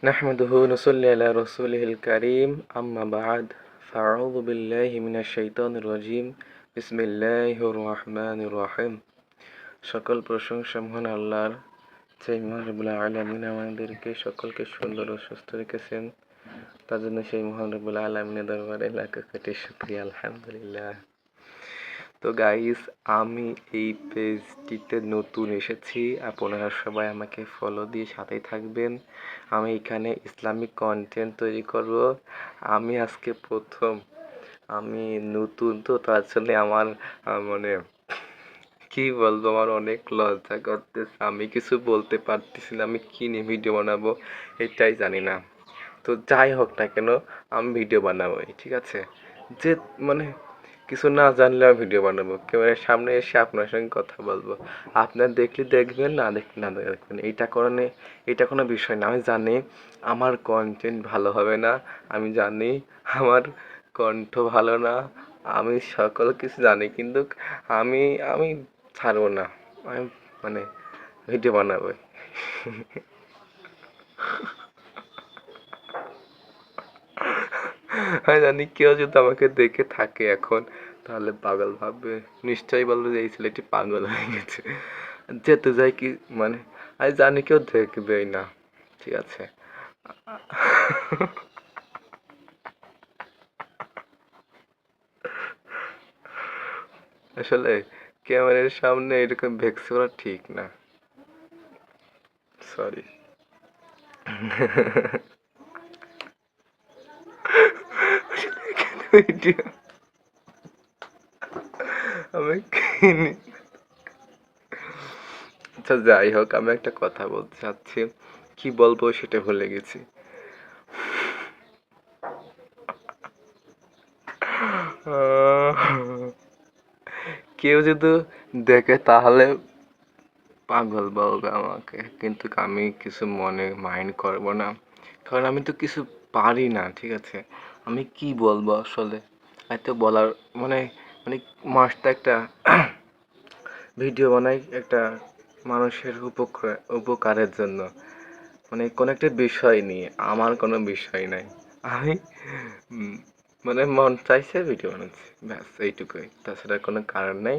নাহমাদুহু নুসাল্লি আলা রাসূলিহিল কারীম আম্মা বা'দ ফাআউযু বিল্লাহি মিনাশ শাইতানির রাজীম বিসমিল্লাহির রহমানির রহিম। সকল প্রশংসা মহান আল্লাহর, যে মহান রব্বুল আলামিন আমাদেরকে সকলকে সুন্দর ও সুস্থ রেখেছেন। তার জন্য সেই মহান রব্বুল আলামিনের দরবারে লাখ কোটি শুকরিয়া, আলহামদুলিল্লাহ। তো গাইস, আমি এই পেজটিতে নতুন এসেছি, আপনারা সবাই আমাকে ফলো দিয়ে সাথেই থাকবেন। আমি এখানে ইসলামিক কন্টেন্ট তৈরি করব। আমি আজকে প্রথম, আমি নতুন, তো তার জন্য আমার মানে কি বলবো, আমার অনেক লজ্জা করতেছে। আমি কিছু বলতে পারতেছি না, আমি কি নিয়ে ভিডিও বানাবো এটাই জানি না। তো যাই হোক না কেন, আমি ভিডিও বানাবোই, ঠিক আছে। যে মানে কিছু না জানলে আমি ভিডিও বানাবো, ক্যামেরার সামনে এসে আপনার সঙ্গে কথা বলবো। আপনার দেখলে দেখবেন, না দেখলে না দেখবেন, এটা কোনো বিষয় না। আমি জানি আমার কন্টেন্ট ভালো হবে না, আমি জানি আমার কণ্ঠ ভালো না, আমি সকল কিছু জানি, কিন্তু আমি আমি ছাড়বো না, আমি মানে ভিডিও বানাবোই। আমি জানি কেউ যদি আমাকে দেখে থাকে এখন, তাহলে পাগল ভাববে, নিশ্চয়ই বলবে যে এই ছেলেটি পাগল হয়ে গেছে। যেতে যাই কি মানে, আমি জানি কেউ দেখবেই না, ঠিক আছে। আসলে ক্যামেরার সামনে এরকম ভেক্স করা ঠিক না, সরি। ভিডিও আমি কিনি। আচ্ছা যাই হোক, আমি একটা কথা বলতে চাচ্ছি, কি বলবো সেটা ভুলে গেছি। কেউ যদি দেখে তাহলে পাগল বলবে আমাকে, কিন্তু আমি কিছু মনে মাইন্ড করব না, কারণ আমি তো কিছু পারি না, ঠিক আছে। আমি কি বলবো আসলে, এত বলার মানে মানে মাসটা একটা ভিডিও বানাই একটা মানুষের উপকারের জন্য, মানে কোনো একটা বিষয় নিয়ে, আমার কোনো বিষয় নাই। আমি মানে মন চাইছে ভিডিও বানাচ্ছি, ব্যাস এইটুকুই, তাছাড়া কোনো কারণ নেই।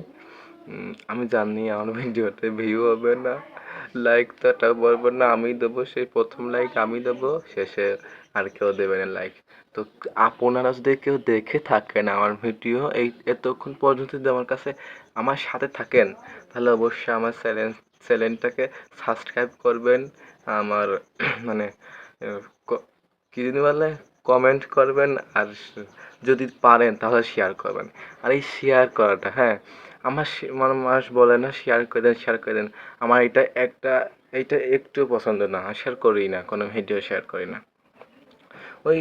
আমি জানি আমার ভিডিওতে ভিউ হবে না, লাইক তো এটা বলবো না, আমি দেবো, সেই প্রথম লাইক আমি দেবো, শেষে আর কেউ দেবে না লাইক। তো আপনারা যদি কেউ দেখে থাকেন আমার ভিডিও এই এতক্ষণ পর্যন্ত, যদি আমার কাছে আমার সাথে থাকেন, তাহলে অবশ্যই আমার চ্যানেলটাকে সাবস্ক্রাইব করবেন। আমার মানে কী জানি বলে, কমেন্ট করবেন, আর যদি পারেন তাহলে শেয়ার করবেন। আর এই শেয়ার করাটা, হ্যাঁ, আমার মানে মানুষ বলে না শেয়ার করে দেন, শেয়ার করে দেন, আমার এইটা একটু পছন্দ না, শেয়ার করি না, কোনো ভিডিও শেয়ার করি না। ওই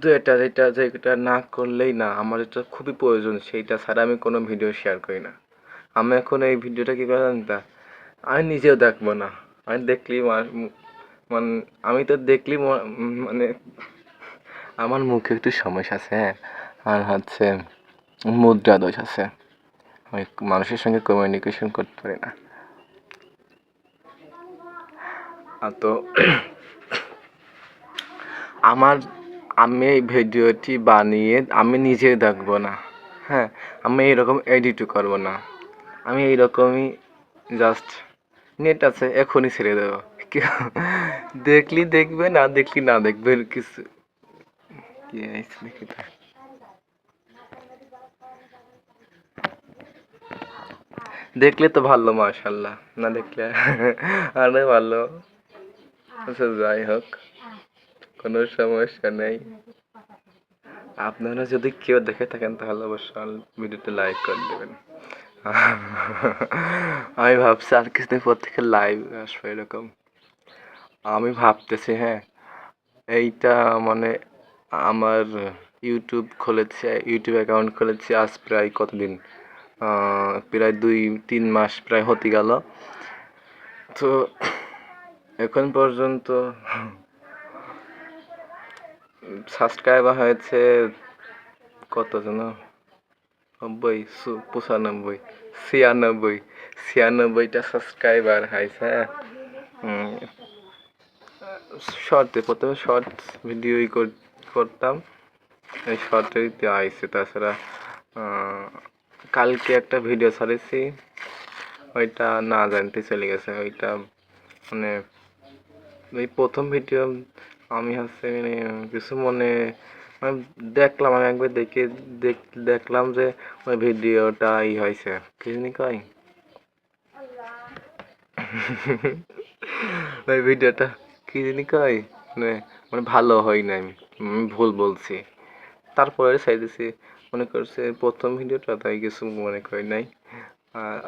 যেটা না করলেই না, আমার এটা খুবই প্রয়োজন, সেইটা ছাড়া আমি কোনো ভিডিও শেয়ার করি না। আমি এখন এই ভিডিওটা কী করে জানেন তা, আমি নিজেও দেখবো না, আমি দেখলেই মানে আমি তো দেখলেই মানে আমার মুখে একটু সমস্যা আছে, হ্যাঁ, আর হচ্ছে মুদ্রা দোষ আছে, আমি মানুষের সঙ্গে কমিউনিকেশন করতে পারি না। তো আমি এই ভিডিওটি বানিয়ে আমি নিজে দেখবো না, হ্যাঁ, আমি এইরকম এডিটও করবো না, আমি এইরকমই জাস্ট নেট আছে এখনই ছেড়ে দেবো, কেউ দেখলি দেখবে, না দেখলি না দেখবে, কিছু কি দেখি তা। দেখলে তো ভালো, মাশাল্লাহ, না দেখলে আরে ভালো। আচ্ছা যাই হোক, কোনো সমস্যা নেই। আপনারা যদি কেউ দেখে থাকেন তাহলে অবশ্যই ভিডিওতে লাইক করে দেবেন। আমি ভাবছি আর কিছুদিন পর থেকে লাইভ আসবো এরকম, আমি ভাবতেছি, হ্যাঁ, এইটা মানে আমার ইউটিউব অ্যাকাউন্ট খুলেছি আজ প্রায় কতদিন, প্রায় 2-3 মাস প্রায় হতে গেল। তো এখন পর্যন্ত সাবস্ক্রাইবার হয়েছে কত যেন, 96 97 96টা সাবস্ক্রাইবার হয়েছে, হ্যাঁ। শর্টে প্রথমে শর্টস ভিডিওই করতাম, এই শর্টেরই আইছে। তাছাড়া কালকে একটা ভিডিও ছাড়েছি, ওইটা না জানতে চলে গেছে। ওইটা মানে এই প্রথম ভিডিও আমি হচ্ছে মানে কিছু মানে দেখলাম, আমি একবার দেখলাম যে ওই ভিডিওটা হয়েছে কি জানি কয় ওই ভিডিওটা কি জানি কয় মানে মানে ভালো হয় না, আমি ভুল বলছি। তারপরে চাইতেছি, মনে করছে প্রথম ভিডিওটা, তাই কিছু মনে করি নাই।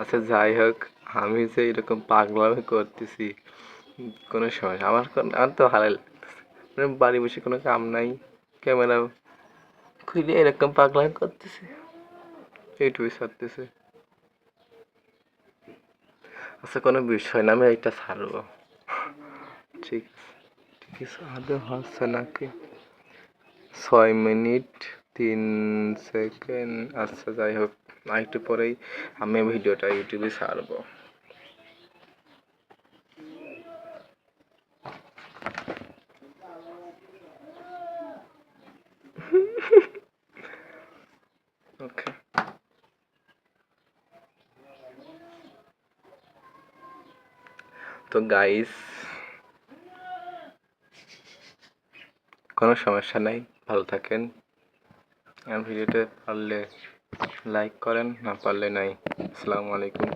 আচ্ছা যাই হোক, আমি যে এরকম পাগলামি করতেছি কোনো সময় আমার তো ভালো লাগতেছে, মানে বাড়ি বসে কোনো কাম নাই, ক্যামেরা খুলে এরকম পাগলামি করতেছে, ইউটিউবে ছাড়তেছে। আচ্ছা কোনো বিষয় না, আমি এইটা ছাড়বো। ঠিক কিছু আদৌ হচ্ছে নাকি? 6 মিনিট 3 সেকেন্ড। আচ্ছা যাই হোক, একটু পরেই আমি ভিডিওটা ইউটিউবে ছাড়বো। ওকে, তো গাইস কোনো সমস্যা নাই, ভালো থাকেন। আর ভিডিওটা পারলে লাইক করেন, না পারলে নাই। আসসালামু আলাইকুম।